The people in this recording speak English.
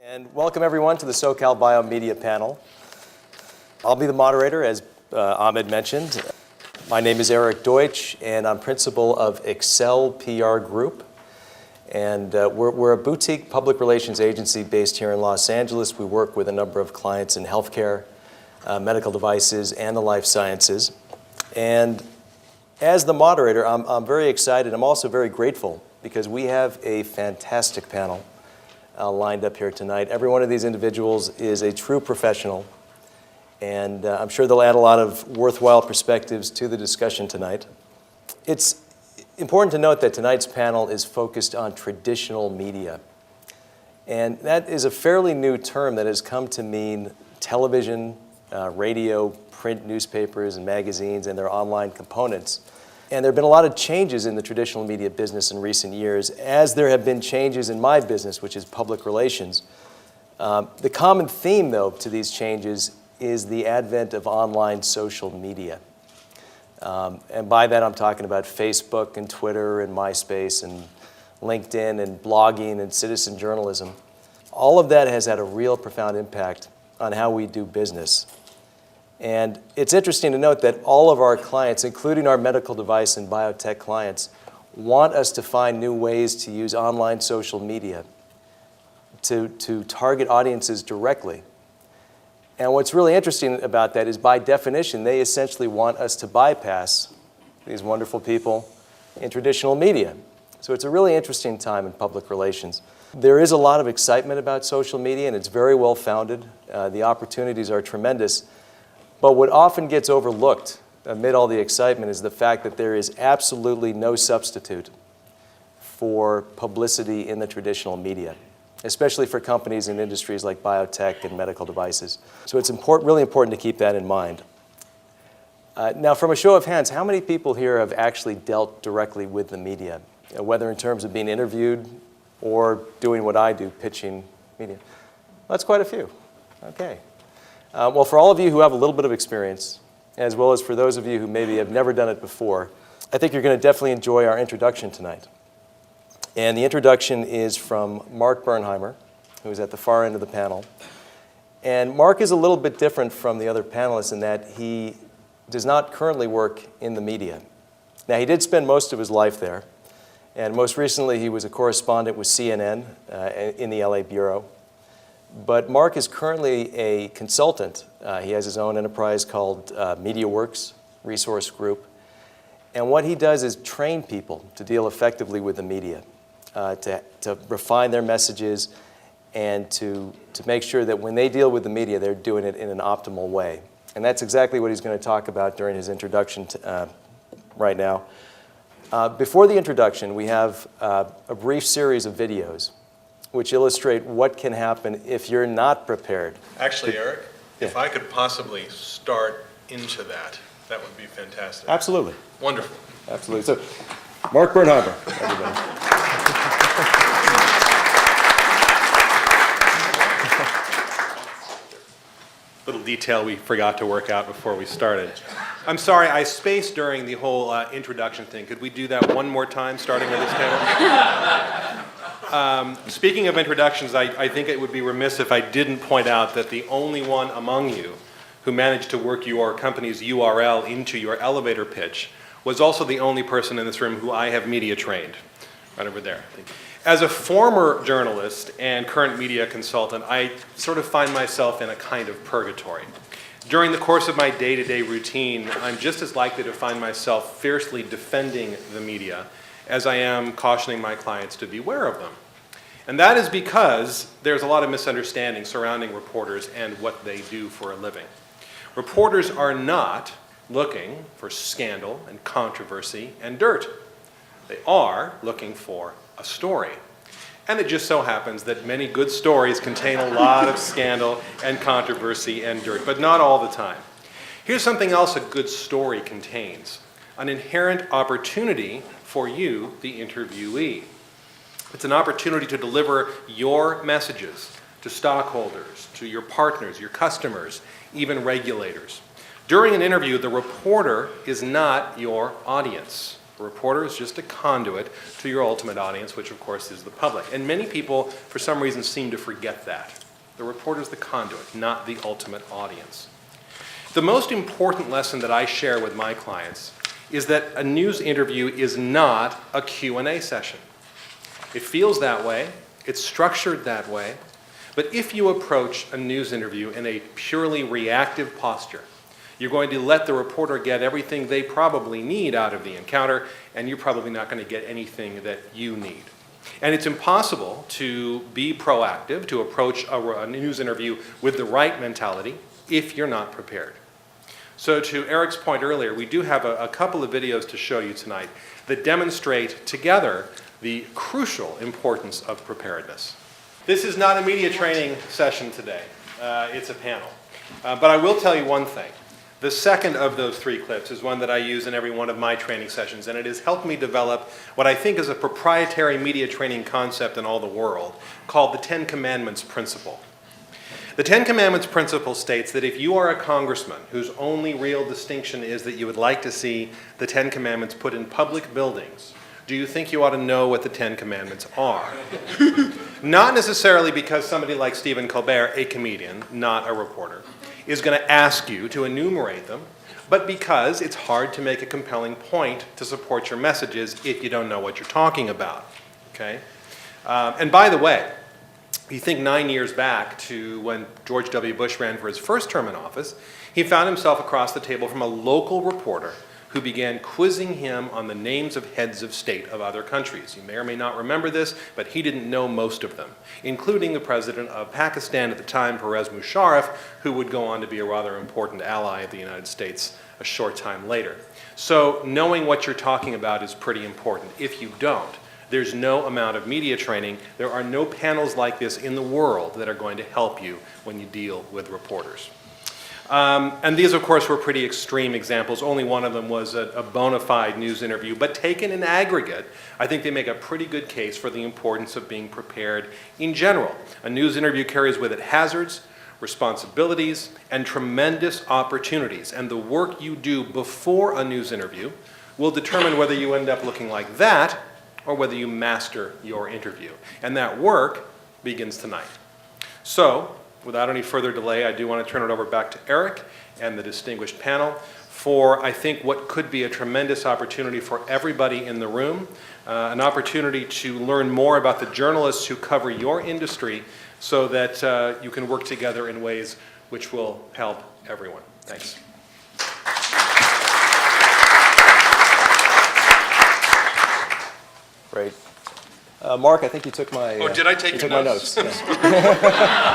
And welcome everyone to the SoCalBio Media Panel. I'll be the moderator, as Ahmed mentioned. My name is Eric Deutsch, and I'm principal of Excel PR Group. And we're a boutique public relations agency based here in Los Angeles. We work with a number of clients in healthcare, medical devices, and the life sciences. And as the moderator, I'm very excited. I'm also very grateful because we have a fantastic panel lined up here tonight. Every one of these individuals is a true professional, and I'm sure they'll add a lot of worthwhile perspectives to the discussion tonight. It's important to note that tonight's panel is focused on traditional media, and that is a fairly new term that has come to mean television, radio, print newspapers, and magazines, and their online components. And there have been a lot of changes in the traditional media business in recent years, as there have been changes in my business, which is public relations. The common theme, though, to these changes is the advent of online social media. And by that, I'm talking about Facebook and Twitter and MySpace and LinkedIn and blogging and citizen journalism. All of that has had a real profound impact on how we do business. And it's interesting to note that all of our clients, including our medical device and biotech clients, want us to find new ways to use online social media to target audiences directly. And what's really interesting about that is, by definition, they essentially want us to bypass these wonderful people in traditional media. So it's a really interesting time in public relations. There is a lot of excitement about social media, and it's very well founded. The opportunities are tremendous. But what often gets overlooked amid all the excitement is the fact that there is absolutely no substitute for publicity in the traditional media, especially for companies in industries like biotech and medical devices. So it's really important to keep that in mind. Now, from a show of hands, how many people here have actually dealt directly with the media, whether in terms of being interviewed or doing what I do, pitching media? That's quite a few. Okay. Well, for all of you who have a little bit of experience, as well as for those of you who maybe have never done it before, I think you're going to definitely enjoy our introduction tonight. And the introduction is from Mark Bernheimer, who's at the far end of the panel. And Mark is a little bit different from the other panelists in that he does not currently work in the media. Now, he did spend most of his life there. And most recently, he was a correspondent with CNN in the LA Bureau. But Mark is currently a consultant. He has his own enterprise called MediaWorks Resource Group. And what he does is train people to deal effectively with the media, to refine their messages, and to make sure that when they deal with the media, they're doing it in an optimal way. And that's exactly what he's going to talk about during his introduction right now. Before the introduction, we have a brief series of videos which illustrate what can happen if you're not prepared. Actually, Eric, if I could possibly start into that, that would be fantastic. Absolutely. Wonderful. Absolutely. So, Mark Bernheimer, everybody. Little detail we forgot to work out before we started. I'm sorry, I spaced during the whole introduction thing. Could we do that one more time, starting with this table? Speaking of introductions, I think it would be remiss if I didn't point out that the only one among you who managed to work your company's URL into your elevator pitch was also the only person in this room who I have media trained. Right over there. As a former journalist and current media consultant, I sort of find myself in a kind of purgatory. During the course of my day-to-day routine, I'm just as likely to find myself fiercely defending the media as I am cautioning my clients to beware of them. And that is because there's a lot of misunderstanding surrounding reporters and what they do for a living. Reporters are not looking for scandal and controversy and dirt. They are looking for a story. And it just so happens that many good stories contain a lot of scandal and controversy and dirt, but not all the time. Here's something else a good story contains: an inherent opportunity for you, the interviewee. It's an opportunity to deliver your messages to stockholders, to your partners, your customers, even regulators. During an interview, the reporter is not your audience. A reporter is just a conduit to your ultimate audience, which of course is the public. And many people, for some reason, seem to forget that. The reporter is the conduit, not the ultimate audience. The most important lesson that I share with my clients is that a news interview is not a Q&A session. It feels that way, it's structured that way, but if you approach a news interview in a purely reactive posture, you're going to let the reporter get everything they probably need out of the encounter, and you're probably not going to get anything that you need. And it's impossible to be proactive, to approach a news interview with the right mentality if you're not prepared. So to Eric's point earlier, we do have a couple of videos to show you tonight that demonstrate together the crucial importance of preparedness. This is not a media training session today. It's a panel. But I will tell you one thing. The second of those 3 clips is one that I use in every one of my training sessions, and it has helped me develop what I think is a proprietary media training concept in all the world called the 10 Commandments Principle. The 10 Commandments Principle states that if you are a congressman whose only real distinction is that you would like to see the 10 Commandments put in public buildings, do you think you ought to know what the 10 Commandments are? Not necessarily because somebody like Stephen Colbert, a comedian, not a reporter, is going to ask you to enumerate them, but because it's hard to make a compelling point to support your messages if you don't know what you're talking about. Okay? And by the way, you think 9 years back to when George W. Bush ran for his first term in office, he found himself across the table from a local reporter who began quizzing him on the names of heads of state of other countries. You may or may not remember this, but he didn't know most of them, including the president of Pakistan at the time, Pervez Musharraf, who would go on to be a rather important ally of the United States a short time later. So knowing what you're talking about is pretty important. If you don't, there's no amount of media training. There are no panels like this in the world that are going to help you when you deal with reporters. And these, of course, were pretty extreme examples. Only one of them was a bona fide news interview. But taken in aggregate, I think they make a pretty good case for the importance of being prepared in general. A news interview carries with it hazards, responsibilities, and tremendous opportunities. And the work you do before a news interview will determine whether you end up looking like that or whether you master your interview. And that work begins tonight. So, without any further delay, I do want to turn it over back to Eric and the distinguished panel for, I think, what could be a tremendous opportunity for everybody in the room, an opportunity to learn more about the journalists who cover your industry so that you can work together in ways which will help everyone. Thanks. Great. Mark, I think you took my Oh, did I take you your took notes? my notes. Yeah.